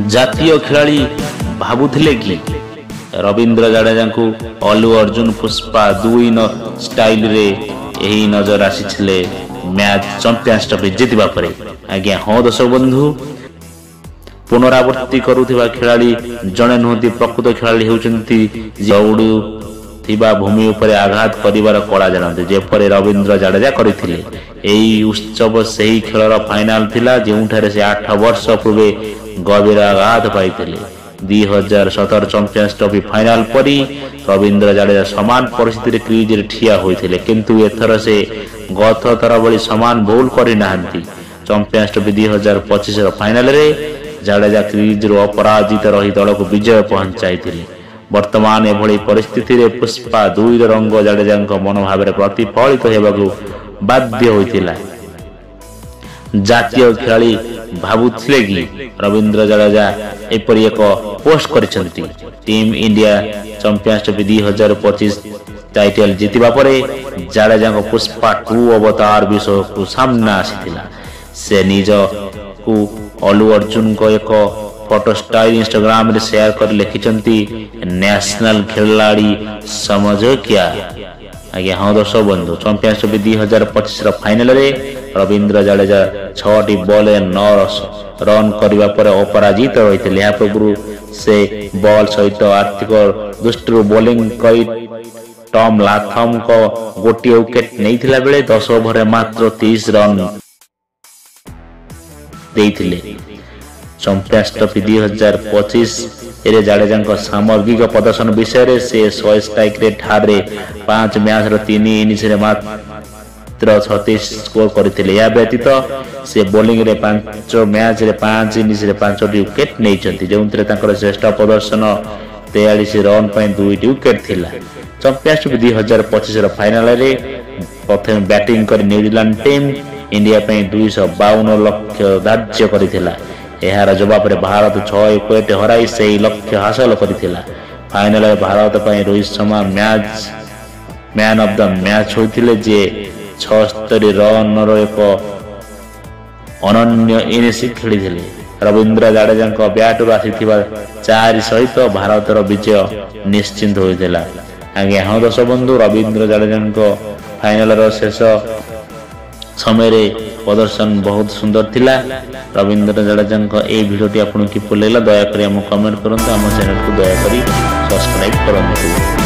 ଜାତୀୟ ଖେଳାଳି ଭାବୁଥିଲେ କି ରବୀନ୍ଦ୍ର ଜାଡେଜାଙ୍କୁ ଅଲ୍ଲୁ ଅର୍ଜୁନ ପୁଷ୍ପା 2 ଷ୍ଟାଇଲରେ ଏହି ନଜର ଆସିଥିଲେ ମ୍ୟାଚ୍ ଚାମ୍ପିୟନ୍ସ ଟ୍ରଫି ଜିତିବା ପରେ? ଆଜ୍ଞା ହଁ ଦର୍ଶକ ବନ୍ଧୁ, ପୁନରାବୃତ୍ତି କରୁଥିବା ଖେଳାଳି ଜଣେ ନୁହନ୍ତି, ପ୍ରକୃତ ଖେଳାଳି ହେଉଛନ୍ତି ଦୌଡୁଥିବା ଭୂମି ଉପରେ ଆଘାତ କରିବାର କଳା ଜାଣନ୍ତି, ଯେପରି ରବୀନ୍ଦ୍ର ଜାଡେଜା କରିଥିଲେ। ଏହି ଉତ୍ସବ ସେହି ଖେଳର ଫାଇନାଲ ଥିଲା ଯେଉଁଠାରେ ସେ 8 ବର୍ଷ ପୂର୍ବେ ଗଭୀର ଆଘାତ ପାଇଥିଲେ। 2017 ଚାମ୍ପିୟନ୍ସ ଟ୍ରଫି ଫାଇନାଲ ପରି ରବୀନ୍ଦ୍ର ଜାଡେଜା ସମାନ ପରିସ୍ଥିତିରେ କ୍ରିଜରେ ଠିଆ ହୋଇଥିଲେ, କିନ୍ତୁ ଏଥର ସେ ଗତ ଥର ଭଳି ସମାନ ଭୁଲ କରିନାହାନ୍ତି। ଚାମ୍ପିୟନ୍ସ ଟ୍ରଫି 2025ର ଫାଇନାଲରେ ଜାଡେଜା କ୍ରିଜରୁ ଅପରାଜିତ ରହି ଦଳକୁ ବିଜୟ ପହଞ୍ଚାଇଥିଲେ। ବର୍ତ୍ତମାନ ଏଭଳି ପରିସ୍ଥିତିରେ ପୁଷ୍ପା 2ର ରଙ୍ଗ ଜାଡେଜାଙ୍କ ମନୋଭାବରେ ପ୍ରତିଫଳିତ ହେବାକୁ ବାଧ୍ୟ ହୋଇଥିଲା। ଜାତୀୟ ଖେଳାଳି ଭାବୁଥିଲେ କି ରବୀନ୍ଦ୍ର ଜାଡେଜା ଏପରି ଏକ ପୋଷ୍ଟ କରିଛନ୍ତି। Team India champions trophy 2025 title ଜିତିବା ପରେ ଜାଡେଜାଙ୍କ ପୁଷ୍ପା 2 ଅବତାର ବିଷୟକୁ ସାମ୍ନା ଆସିଥିଲା। ସେ ନିଜକୁ ଅଲ୍ଲୁ ଅର୍ଜୁନଙ୍କ ଏକ ଫଟୋ ଷ୍ଟାଇଲ ଇନଷ୍ଟାଗ୍ରାମରେ ସେୟାର କରି ଲେଖିଛନ୍ତି, ନ୍ୟାସନାଲ ଖେଳାଳି ସମଝ କ୍ୟା? ଆଜ୍ଞା ହଁ ଦର୍ଶକ ବନ୍ଧୁ, ଚାମ୍ପିୟନ୍ସ ଟ୍ରଫି 2025ର ଫାଇନାଲରେ ରବୀନ୍ଦ୍ର ଜାଡେଜା 6ଟି ବଲରେ 9 ରନ୍ କରିବା ପରେ ଅପରାଜିତ ରହିଥିଲେ। ଏହା ପୂର୍ବରୁ ସେ ବଲ୍ ସହିତ ଆର୍ଥିକ ଦୃଷ୍ଟିରୁ ବୋଲିଂ କରି ଟମ୍ ଲାଥମଙ୍କ ଗୋଟିଏ ୱିକେଟ୍ ନେଇଥିଲା ବେଳେ 10 ଓଭରରେ ମାତ୍ର 30 ରନ୍ ଦେଇଥିଲେ। ଚାମ୍ପିୟନ୍ସ ଟ୍ରଫି 2025ରେ ଜାଡେଜାଙ୍କ ସାମଗ୍ରିକ ପ୍ରଦର୍ଶନ ବିଷୟରେ ସେ 100 ଷ୍ଟ୍ରାଇକ୍ ରେଟ୍ ହାରରେ 5 ମ୍ୟାଚର 3 ଇନିଂସରେ ମାତ୍ର 36 ସ୍କୋର କରିଥିଲେ। ଏହା ବ୍ୟତୀତ ସେ ବୋଲିଂରେ 5 ମ୍ୟାଚରେ 5 ଇନିଂସରେ 5ଟି ୱିକେଟ୍ ନେଇଛନ୍ତି, ଯେଉଁଥିରେ ତାଙ୍କର ଶ୍ରେଷ୍ଠ ପ୍ରଦର୍ଶନ 43 ରନ୍ ପାଇଁ 2ଟି ୱିକେଟ୍ ଥିଲା। ଚାମ୍ପିୟନ୍ସ ଟ୍ରଫି 2025ର ଫାଇନାଲରେ ପ୍ରଥମେ ବ୍ୟାଟିଂ କରି ନ୍ୟୁଜିଲାଣ୍ଡ ଟିମ୍ ଇଣ୍ଡିଆ ପାଇଁ 252 ଲକ୍ଷ୍ୟ ଧାର୍ଯ୍ୟ କରିଥିଲା। ଏହାର ଜବାବରେ ଭାରତ 6 ୱିକେଟ୍ ହରାଇ ସେହି ଲକ୍ଷ୍ୟ ହାସଲ କରିଥିଲା। ଫାଇନାଲରେ ଭାରତ ପାଇଁ Rohit Sharma man of the match ହୋଇଥିଲେ, ଯିଏ 76 ରନ୍ର ଏକ ଅନନ୍ୟ ଇନିଂସ ଖେଳିଥିଲେ। ରବୀନ୍ଦ୍ର ଜାଡେଜାଙ୍କ ବ୍ୟାଟରୁ ଆସିଥିବା 4 ସହିତ ଭାରତର ବିଜୟ ନିଶ୍ଚିତ ହୋଇଥିଲା। ଆଜ୍ଞା ହଁ ଦର୍ଶକ ବନ୍ଧୁ, ରବୀନ୍ଦ୍ର ଜାଡେଜାଙ୍କ ଫାଇନାଲର ଶେଷ ସମୟରେ ପ୍ରଦର୍ଶନ ବହୁତ ସୁନ୍ଦର ଥିଲା। ରବୀନ୍ଦ୍ର ଜାଡେଜାଙ୍କ ଏହି ଭିଡ଼ିଓଟି ଆପଣଙ୍କୁ କିପରି ଲାଗିଲା ଦୟାକରି ଆମକୁ କମେଣ୍ଟ କରନ୍ତୁ। ଆମ ଚ୍ୟାନେଲକୁ ଦୟାକରି ସବସ୍କ୍ରାଇବ୍ କରନ୍ତୁ।